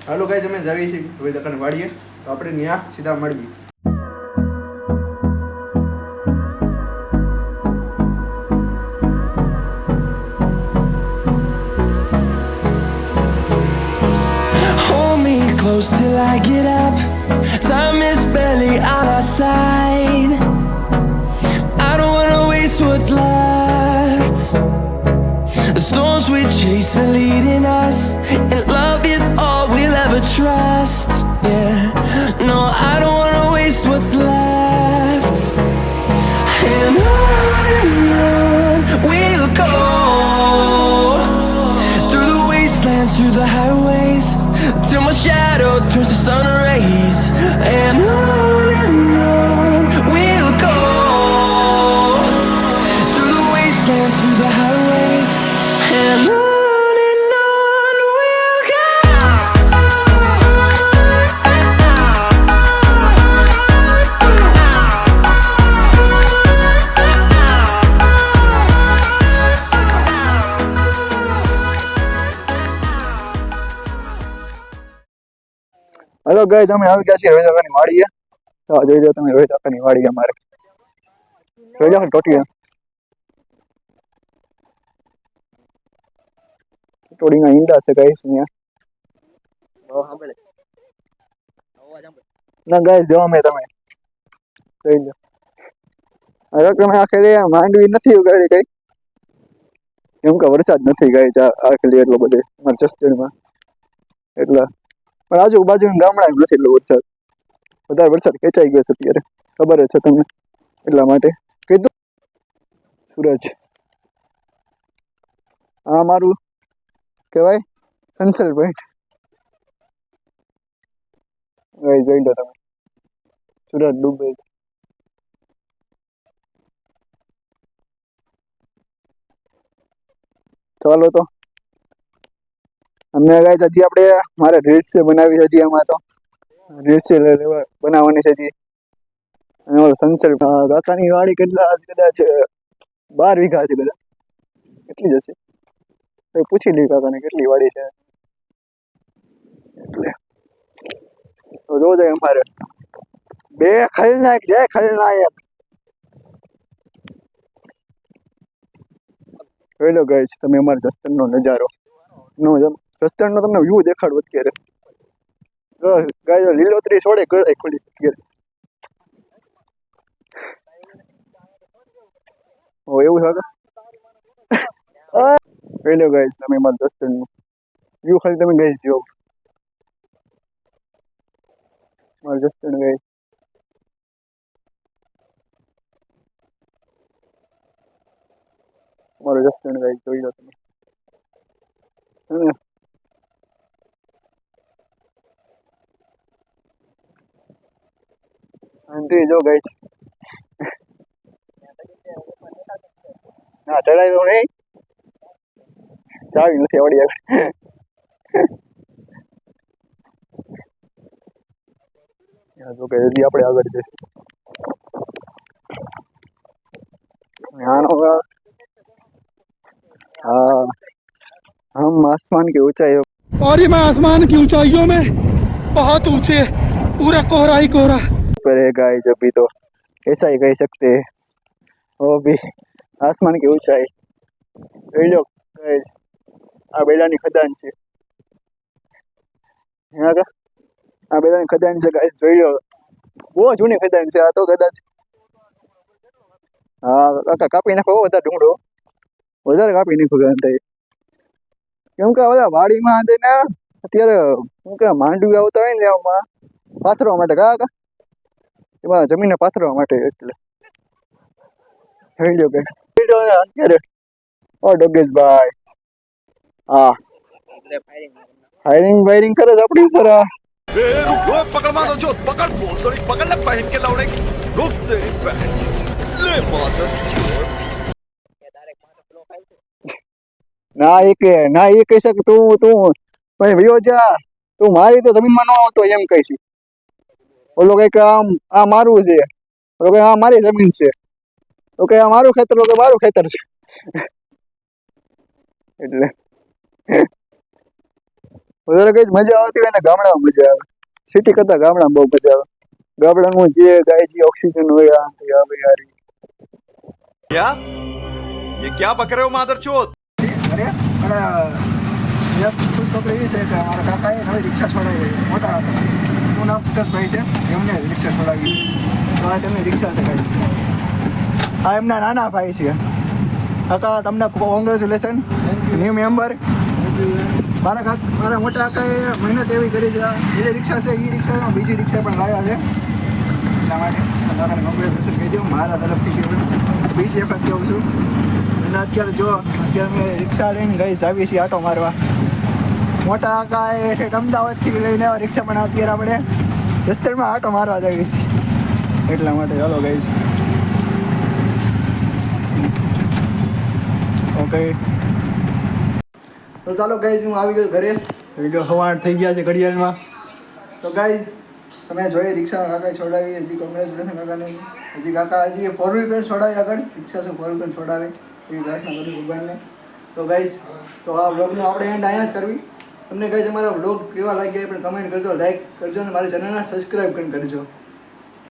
Hello guys અમે જાવી છીએ હવે દકાને વાડીએ તો આપણે ત્યાં સીધા મળવી. Hold me close till I get up. Time is barely on our side. I don't wanna waste what's left. The storms we chase are leading us, and love is all we'll ever trust. Yeah, no, I don't wanna waste what's left. And on we'll go, through the wastelands, through the highways, till my shadow turns to sun rays. And on we'll go, through the wastelands, through the highways, and on we'll go. Hello guys અમે આવી ગયા છીએ હવે દકાની વાડીએ. તો જોઈ લો તમે હવે દકાની વાડી અમારે જોઈ લો ટોટી ટોડીના ઈંડા છે ગાઈઝ અહીંયા. ના ગાઈઝ જો અમે તમે જોઈ લો હવે તમે આખરે માંડવી નથી ઉગાડી કઈ એમ કે વરસાદ નથી ગાઈઝ આખરે એટલો બધો અમારા જસદણમાં એટલે પણ આજુબાજુ ગામડા નથી એટલો વરસાદ વધારે વરસાદ ખેંચાઈ ગયો છે અત્યારે ખબર જ છે તમને એટલા માટે કીધું. સૂરજ હા મારું કહેવાય સનસેટ પોઈન્ટ જોઈ લો તમે સૂરજ ડૂબે. ચાલો તો અમને ગાઈસ હજી આપણે મારે રીલ્સ બનાવી હજી એમાં તો રીલ્સ બનાવવાની છે હજી. અને ઓલો સનસેટ કાકાની વાડી કેટલા કદાચ 12 વીઘા છે બધા કેટલી જશે તો પૂછી લઈ કાકાને કેટલી વાડી છે એટલે તો જો જાય અમારે બે ખલનાયક છે ખલનાયક જોઈ લો ગાઈસ તમે અમારા જસદણનો નજારો નો જસદણનો તમને વ્યૂ દેખાડું અત્યારે ગાઈસ લીલોતરી છોડે ગળાઈ ખુલી અત્યારે. ઓ એવું છે જોઈ લો ગાઈસ તમે અમારા જસદણનું વ્યૂ ખાલી તમે ગાઈસ જો મારા જસદણ ગાઈસ મારું જસદણ ગાઈસ જોઈ લો તમે આંટી જો ગાઈસ ના ચડાઈ દો નહીં ચાવી નથી આવડી આગળ જો કે હજી આપણે આગળ જઈશું આનો हाँ हम आसमान की ऊंचाई और ये मैं आसमान की ऊंचाइयों में बहुत ऊंचे पूरा कोहरा ही कोहरा पर है गाइस अभी तो ऐसा ही कह सकते हैं वो भी आसमान की ऊंचाई જોઈ લો ગાइस આ બેલાની ખદાન છે આ બેલાની ખદાન છે ગાइस જોઈ લો બહુ જૂની ખદાન છે આ તો કદાચ હા કાકા કાપી નાખો વધારે ઢૂંઢો વધારે કાપી નાખો થાય કેમ કે બધા વાડીમાં જઈને અત્યારે શું કે માંડવી આવતા હોય ને એમાં પાથરવા માટે કાકા એમાં જમીનને પાથરવા માટે એટલે જોઈ લો કે અત્યારે ઓ ડોગેશભાઈ હા ફાયરિંગ વાયરિંગ કરે છે આપણી ઉપર पकड़वा दो जो पकड़ भोसड़ी पकड़ ले पहन के लौड़े रुक तेरी बहन ले मादर ના એ કહી શકે તું ભાઈ ભયો જા તું મારી તો જમીનમાં ન આવતો એમ કહી છે ઓલો કઈક આમ આ મારું છે ઓલો કઈ આ મારી જમીન છે તો કે આ મારું ખેતર કે મારું ખેતર છે એટલે વધારે કઈ મજા આવતી હોય ને ગામડામાં મજા આવે. સિટી કરતા ગામડામાં બહુ મજા આવે. ગામડાનું જે ગાય જે ઓક્સિજન હોય આ આવે યાર. क्या ये क्या बक रहे हो मादरचोद? અરે પણ એક ખુશખબરી એવી છે કે મારા કાકાએ નવી રિક્ષા છોડાવી મોટા હું નામ પુતેશભાઈ છે એમને રિક્ષા છોડાવી તો આ તેમની રિક્ષા છે ગાડી. આ એમના નાના ભાઈ છે. કાકા તમને કોંગ્રેચ્યુલેશન ન્યૂ મેમ્બર. મારા મોટા કાકાએ મહેનત એવી કરી છે. જે રિક્ષા છે એ રિક્ષામાં બીજી રિક્ષા પણ લાવ્યા છે એટલા માટે કાકાને કોંગ્રેચ્યુલેશન કહી દઉં મારા તરફથી કહ્યું. બીજી વખત કહું છું. અને અત્યારે મેં રિક્ષા લઈને ગઈ જાવી છીએ આટો મારવા. મોટા કાકાએ ઠેઠ અમદાવાદથી લઈને આવ્યા રિક્ષા પણ અત્યારે આપણે રસ્તરમાં આટો મારવા જઈએ છીએ એટલા માટે ચાલો ગઈ છે. ઓકે તો ચાલો ગાઈઝ હું આવી ગયો ઘરે. વિડીયો હવાણ થઈ ગયા છે ઘડિયાળમાં. તો ગાઈઝ તમે જોઈ રિક્ષામાં કાકાએ છોડાવી. હજી કોંગ્રેચ્યુલેશન કાકાને. હજી કાકા હજી ફોર વ્હીલ પણ છોડાવી આગળ. રિક્ષા શું ફોર વ્હીલ પણ છોડાવે એવી પ્રાર્થના કરું ભગવાનને. તો ગાઈઝ તો આ વ્લોગનો આપણે એન્ડ અહીંયા જ કરવી. તમને ગાઈઝ અમારા વ્લોગ કેવા લાગ્યા એ પણ કમેન્ટ કરજો, લાઈક કરજો અને મારી ચેનલને સબસ્ક્રાઈબ પણ કરજો.